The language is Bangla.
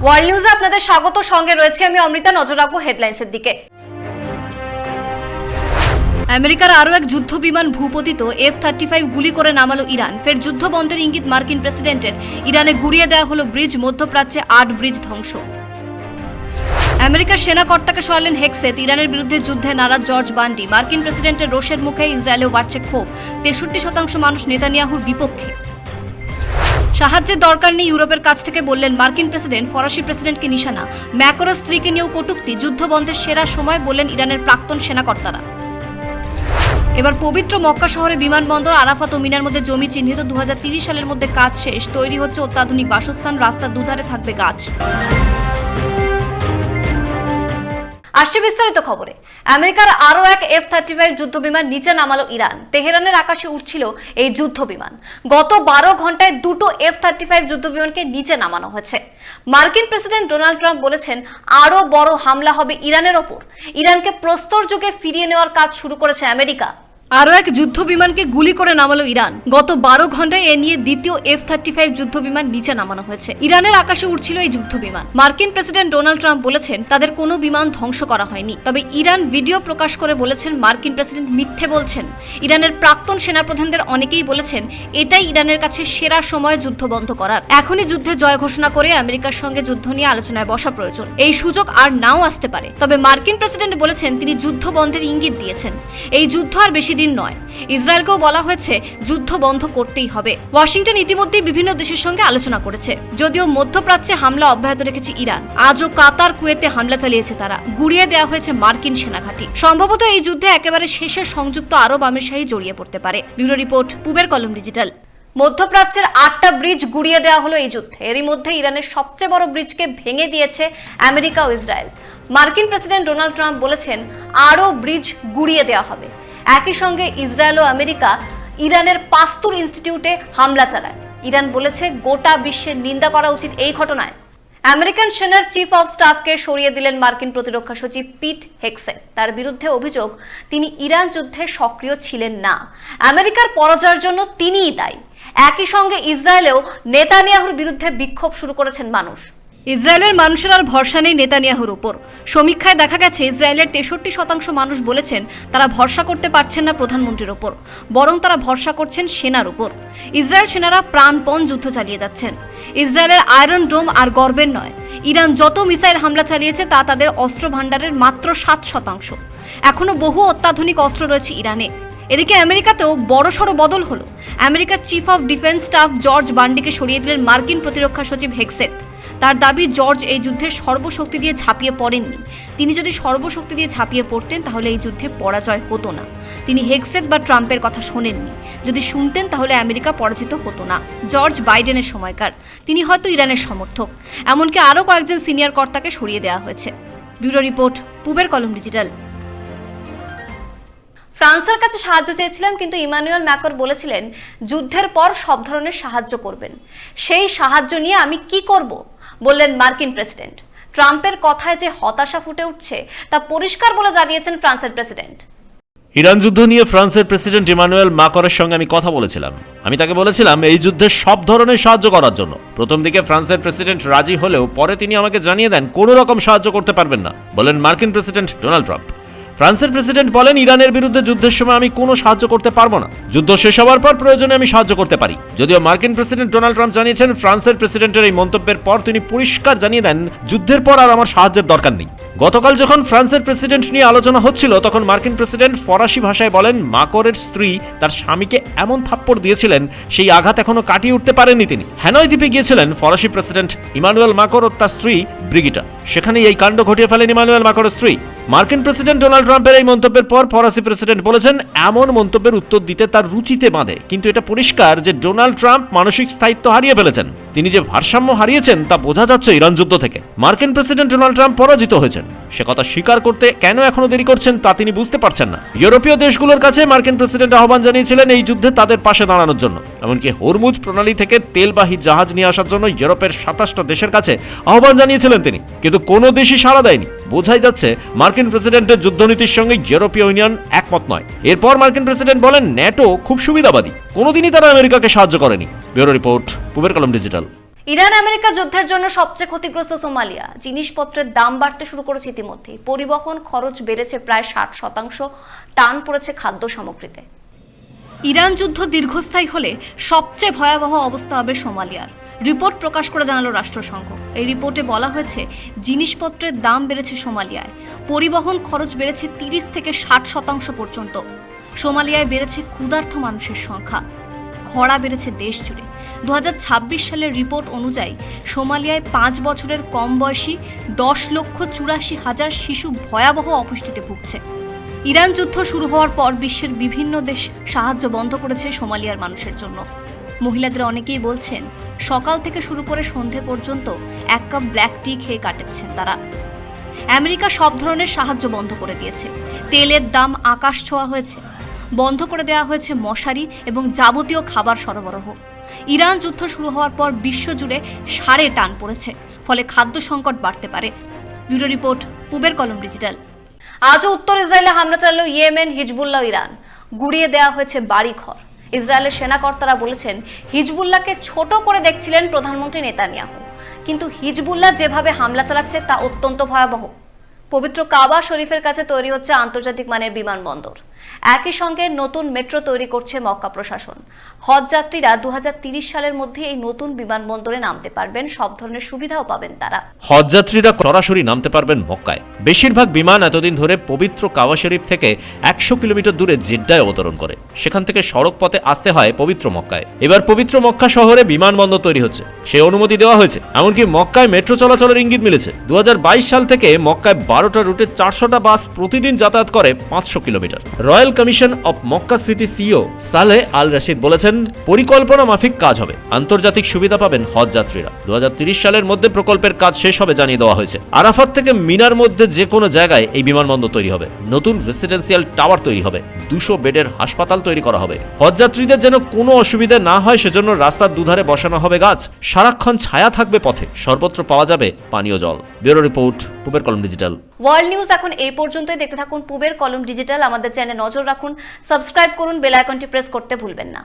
ওয়ার্ল্ড নিউজে আপনাদের স্বাগত। সঙ্গে রয়েছে আমি অমৃতা। নজর রাখবো হেডলাইন্সের দিকে। আমেরিকার আরও এক যুদ্ধ বিমান ভূপতিত F-35 গুলি করে নামালো ইরান। ফের যুদ্ধ বন্ধের ইঙ্গিত মার্কিন প্রেসিডেন্টের। ইরানে গুড়িয়ে দেওয়া হলো ব্রিজ, মধ্যপ্রাচ্যে 8 ব্রিজ ধ্বংস। আমেরিকার সেনা কর্তাকে সরালেন হেক্সেত। ইরানের বিরুদ্ধে যুদ্ধে নারাজ জর্জ বান্ডি। মার্কিন প্রেসিডেন্টের রোষের মুখে ইসরায়েলেও বাড়ছে ক্ষোভ। 63% মানুষ নেতানিয়াহুর বিপক্ষে। সাহায্যের দরকার নেই ইউরোপের কাছ থেকে বললেন মার্কিন প্রেসিডেন্ট। ফরাসি প্রেসিডেন্টকে নিশানা। ম্যাক্রোর স্ত্রীকে নিয়েও কটূক্তি। যুদ্ধ বন্ধের সেরা সময় বললেন ইরানের প্রাক্তন সেনাকর্তারা। এবার পবিত্র মক্কা শহরে বিমানবন্দর, আরাফাত ও মিনার মধ্যে জমি চিহ্নিত। 2030 সালের মধ্যে কাজ শেষ। তৈরি হচ্ছে অত্যাধুনিক বাসস্থান। রাস্তার দুধারে থাকবে গাছ। আসছে বিস্তারিত খবরে। আমেরিকার আরও এক F-35 যুদ্ধ বিমান নিচে নামালো ইরান। তেহরানের আকাশে উঠছিল এই যুদ্ধ বিমান। গত 12 ঘন্টায় দুটো F-35 যুদ্ধ বিমানকে নিচে নামানো হয়েছে। মার্কিন প্রেসিডেন্ট ডোনাল্ড ট্রাম্প বলেছেন আরও বড় হামলা হবে ইরানের ওপর। ইরানকে প্রস্তর যুগে ফিরিয়ে নেওয়ার কাজ শুরু করেছে আমেরিকা। আরও এক যুদ্ধ বিমানকে গুলি করে নামালো ইরান। গত 12 ঘন্টায় এ নিয়ে দ্বিতীয় F-35 যুদ্ধ বিমান নিচে নামানো হয়েছে। ইরানের আকাশে উঠছিল এই যুদ্ধ বিমান। মার্কিন প্রেসিডেন্ট ডোনাল্ড ট্রাম্প বলেছেন তাদের কোনো বিমান ধ্বংস করা হয়নি। তবে ইরান ভিডিও প্রকাশ করে বলেছেন মার্কিন প্রেসিডেন্ট মিথ্যে বলছেন। ইরানের প্রাক্তন সেনাপ্রধানদের অনেকেই বলেছেন এটাই ইরানের কাছে সেরা সময় যুদ্ধ বন্ধ করার। এখনই যুদ্ধে জয় ঘোষণা করে আমেরিকার সঙ্গে যুদ্ধ নিয়ে আলোচনায় বসা প্রয়োজন। এই সুযোগ আর নাও আসতে পারে। তবে মার্কিন প্রেসিডেন্ট বলেছেন তিনি যুদ্ধ বন্ধের ইঙ্গিত দিয়েছেন। এই যুদ্ধ আর বেশি দিন নয়। ইসরায়েলকেও বলা হয়েছে যুদ্ধ বন্ধ করতেই হবে। ওয়াশিংটন ইতিমধ্যেই বিভিন্ন দেশের সঙ্গে আলোচনা করেছে। যদিও মধ্যপ্রাচ্যে হামলা অব্যাহত রেখেছে ইরান। আজও কাতার, কুয়েতে হামলা চালিয়েছে তারা। গুড়িয়ে দেওয়া হয়েছে মার্কিন সেনাঘাঁটি। সম্ভবত এই যুদ্ধে একেবারে শেষে সংযুক্ত আরব আমিরশাহী জড়িয়ে পড়তে পারে। ব্যুরো রিপোর্ট, পূবের কলম ডিজিটাল। মধ্যপ্রাচ্যের 8টা ব্রিজ গুড়িয়ে দেওয়া হলো এই যুদ্ধে। এরই মধ্যে ইরানের সবচেয়ে বড় ব্রিজকে ভেঙে দিয়েছে আমেরিকা ও ইসরায়েল। মার্কিন প্রেসিডেন্ট ডোনাল্ড ট্রাম্প বলেছেন আরও ব্রিজ গুড়িয়ে দেওয়া হবে। একই সঙ্গে ইসরায়েল ও আমেরিকা ইরানের পাস্তুর ইনস্টিটিউটে হামলা চালায়। ইরান বলেছে গোটা বিশ্বের নিন্দা করা উচিত এই ঘটনায়। আমেরিকান সেনার চিফ অফ স্টাফকে সরিয়ে দিলেন মার্কিন প্রতিরক্ষা সচিব পিট হেক্সেট। তার বিরুদ্ধে অভিযোগ তিনি ইরান যুদ্ধে সক্রিয় ছিলেন না। আমেরিকার পরাজয়ের জন্য তিনিই দায়ী। একই সঙ্গে ইসরায়েলেও নেতানিয়াহুর বিরুদ্ধে বিক্ষোভ শুরু করেছেন মানুষ। ইসরায়েলের মানুষের আর ভরসা নেই নেতানিয়াহুর উপর। সমীক্ষায় দেখা গেছে ইসরায়েলের 63% মানুষ বলেছেন তারা ভরসা করতে পারছেন না প্রধানমন্ত্রীর উপর, বরং তারা ভরসা করছেন সেনার উপর। ইসরায়েল সেনারা প্রাণপণ যুদ্ধ চালিয়ে যাচ্ছেন। ইসরায়েলের আয়রন ডোম আর গর্বের নয়। ইরান যত মিসাইল হামলা চালিয়েছে তা তাদের অস্ত্র ভাণ্ডারের মাত্র 7%। এখনো বহু অত্যাধুনিক অস্ত্র রয়েছে ইরানে। এদিকে আমেরিকাতেও বড়সড় বদল হলো। আমেরিকার chief of defence staff George বান্ডিকে সরিয়ে দিলেন মার্কিন প্রতিরক্ষা সচিব হেক্সেত। তার দাবি জর্জ এই যুদ্ধে সর্বশক্তি দিয়ে ঝাঁপিয়ে পড়েননি। তিনি যদি সর্বশক্তি দিয়ে ঝাঁপিয়ে পড়তেন তাহলে এই যুদ্ধে পরাজয় হতো না। তিনি হেক্সেত বা ট্রাম্পের কথা শোনেননি। যদি শুনতেন তাহলে আমেরিকা পরাজিত হতো না। জর্জ বাইডেনের সময়কার। তিনি হয়তো ইরানের সমর্থক। এমনকি আরও কয়েকজন সিনিয়র কর্তাকে সরিয়ে দেওয়া হয়েছে। ব্যুরো রিপোর্ট, পূবের কলম ডিজিটাল। ফ্রান্সের কাছে সাহায্য চেয়েছিলাম, কিন্তু ইমানুয়েল ম্যাক্রো বলেছিলেন যুদ্ধের পর সব ধরনের সাহায্য করবেন। সেই সাহায্য নিয়ে আমি কি করব বললেন মার্কিন প্রেসিডেন্ট। ট্রাম্পের কথায় যে হতাশা ফুটে উঠছে তা পরিষ্কার বলে জানিয়েছেন ফ্রান্সের প্রেসিডেন্ট। ইরান যুদ্ধ নিয়ে ফ্রান্সের প্রেসিডেন্ট ইমানুয়েল ম্যাক্রোর সঙ্গে আমি কথা বলেছিলাম। আমি তাকে বলেছিলাম এই যুদ্ধে সব ধরনের সাহায্য করার জন্য। প্রথম দিকে ফ্রান্সের প্রেসিডেন্ট রাজি হলেও পরে তিনি আমাকে জানিয়ে দেন কোনো রকম সাহায্য করতে পারবেন না, বলেন মার্কিন প্রেসিডেন্ট ডোনাল্ড ট্রাম্প। ফ্রান্সের প্রেসিডেন্ট বলেন ইরানের বিরুদ্ধে যুদ্ধের সময় আমি কোনো সাহায্য করতে পারবো না। যুদ্ধ শেষ হওয়ার পর প্রয়োজনে আমি সাহায্য করতে পারি। যদিও মার্কিন প্রেসিডেন্ট ডোনাল্ড ট্রাম্প জানিয়েছেন ফ্রান্সের প্রেসিডেন্টের এই মন্তব্যের পর তিনি পরিষ্কার জানিয়ে দেন যুদ্ধের পর আর আমার সাহায্যের দরকার নেই। গতকাল যখন ফ্রান্সের প্রেসিডেন্ট নিয়ে আলোচনা হচ্ছিল তখন মার্কিন প্রেসিডেন্ট ফরাসি ভাষায় বলেন ম্যাক্রোর স্ত্রী তার স্বামীকে এমন থাপ্পড় দিয়েছিলেন সেই আঘাত এখনো কাটিয়ে উঠতে পারেননি তিনি। হ্যানয় দ্বীপে গিয়েছিলেন ফরাসি প্রেসিডেন্ট ইমানুয়েল ম্যাক্রো ও তার স্ত্রী ব্রিগিটা। সেখানেই এই কাণ্ড ঘটিয়ে ফেলেন ইমানুয়েল ম্যাক্রোর স্ত্রী। মার্কিন প্রেসিডেন্ট ডোনাল্ড ট্রাম্পের এই মন্তব্যের পর ফরাসি প্রেসিডেন্ট বলেছেন এমন মন্তব্যের উত্তর দিতে তার রুচিতে বাঁধে, কিন্তু এটা পরিষ্কার যে ডোনাল্ড ট্রাম্প মানসিক স্থায়িত্ব হারিয়ে ফেলেছেন। তিনি যে ভারসাম্য হারিয়েছেন তা বোঝা যাচ্ছে ইরান যুদ্ধ থেকে। মার্কিন প্রেসিডেন্ট ডোনাল্ড ট্রাম্প পরাজিত হয়েছেন, সে কথা স্বীকার করতে কেন এখনো দেরি করছেন তা তিনি বুঝতে পারছেন না। ইউরোপীয় দেশগুলোর কাছে মার্কিন প্রেসিডেন্ট আহ্বান জানিয়েছিলেন এই যুদ্ধে তাদের পাশে দাঁড়ানোর জন্য। এমনকি হরমুজ প্রণালী থেকে তেলবাহী জাহাজ নিয়ে আসার জন্য ইউরোপের 27টা দেশের কাছে আহ্বান জানিয়েছিলেন তিনি, কিন্তু কোনো দেশই সাড়া দেয়নি। বোঝাই যাচ্ছে মার্কিন প্রেসিডেন্টের যুদ্ধনীতির সঙ্গে ইউরোপীয় ইউনিয়ন একমত নয়। এরপর মার্কিন প্রেসিডেন্ট বলেন ন্যাটো খুব সুবিধাবাদী, কোনোদিনই তারা আমেরিকাকে সাহায্য করেনি। ব্যুরো রিপোর্ট, পূবের কলম ডিজিটাল। ইরান আমেরিকা যুদ্ধের জন্য সবচেয়ে ক্ষতিগ্রস্ত সোমালিয়া। জিনিসপত্রের দাম বাড়তে শুরু করেছে ইতিমধ্যেই। পরিবহন খরচ বেড়েছে প্রায় 60%, টান পড়েছে খাদ্য সামগ্রীতে। ইরান যুদ্ধ দীর্ঘস্থায়ী হলে সবচেয়ে ভয়াবহ অবস্থা হবে সোমালিয়ার। রিপোর্ট প্রকাশ করে জানালো রাষ্ট্রসংঘ। এই রিপোর্টে বলা হয়েছে জিনিসপত্রের দাম বেড়েছে সোমালিয়ায়, পরিবহন খরচ বেড়েছে 30 থেকে 60% পর্যন্ত। সোমালিয়ায় বেড়েছে ক্ষুধার্ত মানুষের সংখ্যা, খরা বেড়েছে দেশ জুড়ে। 2026 সালের রিপোর্ট অনুযায়ী সোমালিয়ায় 5 বছরের কম বয়সী 10,84,000 শিশু ভয়াবহ অপুষ্টিতে ভুগছে। ইরান যুদ্ধ শুরু হওয়ার পর বিশ্বের বিভিন্ন দেশ সাহায্য বন্ধ করেছে সোমালিয়ার মানুষের জন্য। মহিলাদের অনেকেই বলছেন সকাল থেকে শুরু করে সন্ধে পর্যন্ত 1 কাপ ব্ল্যাক টি খেয়ে কাটাচ্ছেন তারা। আমেরিকা সব ধরনের সাহায্য বন্ধ করে দিয়েছে। তেলের দাম আকাশ ছোঁয়া হয়েছে। বন্ধ করে দেওয়া হয়েছে মশারি এবং যাবতীয় খাবার সরবরাহ। ইরান যুদ্ধ শুরু হওয়ার পর বিশ্বজুড়ে সারে টান পড়েছে, ফলে খাদ্য সংকট বাড়তে পারে। ব্যুরো রিপোর্ট, পূবের কলম ডিজিটাল। আজও উত্তর ইসরায়েলে হামলা চালালো ইয়েমেন, হিজবুল্লাহ, ইরান। গুড়িয়ে দেওয়া হয়েছে বাড়িঘর। ইসরায়েলের সেনাকর্তারা বলেছেন হিজবুল্লাহকে ছোট করে দেখছিলেন প্রধানমন্ত্রী নেতানিয়াহু, কিন্তু হিজবুল্লাহ যেভাবে হামলা চালাচ্ছে তা অত্যন্ত ভয়াবহ। পবিত্র কাবা শরীফের কাছে তৈরি হচ্ছে আন্তর্জাতিক মানের বিমানবন্দর। একই সঙ্গে নতুন মেট্রো তৈরি করছে মক্কা প্রশাসন। হজ যাত্রীরা 2030 সালের মধ্যে এই নতুন বিমানবন্দরে নামতে পারবেন, সব ধরনের সুবিধাও পাবেন তারা। হজ যাত্রীরা সরাসরি নামতে পারবেন মক্কায়। বেশিরভাগ বিমান এতদিন ধরে পবিত্র কাবা শরীফ থেকে 100 কিলোমিটার দূরে জেদ্দায় অবতরণ করে। সেখান থেকে সড়ক পথে আসতে হয় পবিত্র মক্কায়। এবার পবিত্র মক্কা শহরে বিমানবন্দর তৈরি হচ্ছে, সে অনুমতি দেওয়া হয়েছে। এমনকি মক্কায় মেট্রো চলাচলের ইঙ্গিত মিলেছে। 2022 সাল থেকে মক্কায় 12টা রুটে 400টা বাস প্রতিদিন যাতায়াত করে 500 kilometre. Royal commission of Makkah city CEO Saleh Al Rashid বলেছেন, পরিকল্পনা মাফিক কাজ হবে, আন্তর্জাতিক সুবিধা পাবেন হজ যাত্রীরা। 2030 সালের মধ্যে প্রকল্পের কাজ শেষ হবে জানিয়ে দেওয়া হয়েছে। আরাফাত থেকে মিনার মধ্যে যে কোনো জায়গায় এই বিমানবন্দর তৈরি হবে। নতুন রেসিডেন্সিয়াল টাওয়ার তৈরি হবে। 200 বেডের হাসপাতাল তৈরি করা হবে। হজ যাত্রীদের যেন কোনো অসুবিধা না হয় সেজন্য রাস্তার দুধারে বসানো হবে গাছ। সারাক্ষণ ছায়া থাকবে পথে। সর্বত্র পাওয়া যাবে পানীয় জল। ব্যুরো রিপোর্ট, পূবের কলম ডিজিটাল। ওয়ার্ল্ড নিউজ এখন এই পর্যন্তই। দেখতে থাকুন পূবের কলম ডিজিটাল। আমাদের চ্যানেলে নজর রাখুন, সাবস্ক্রাইব করুন, বেল আইকনটি প্রেস করতে ভুলবেন না।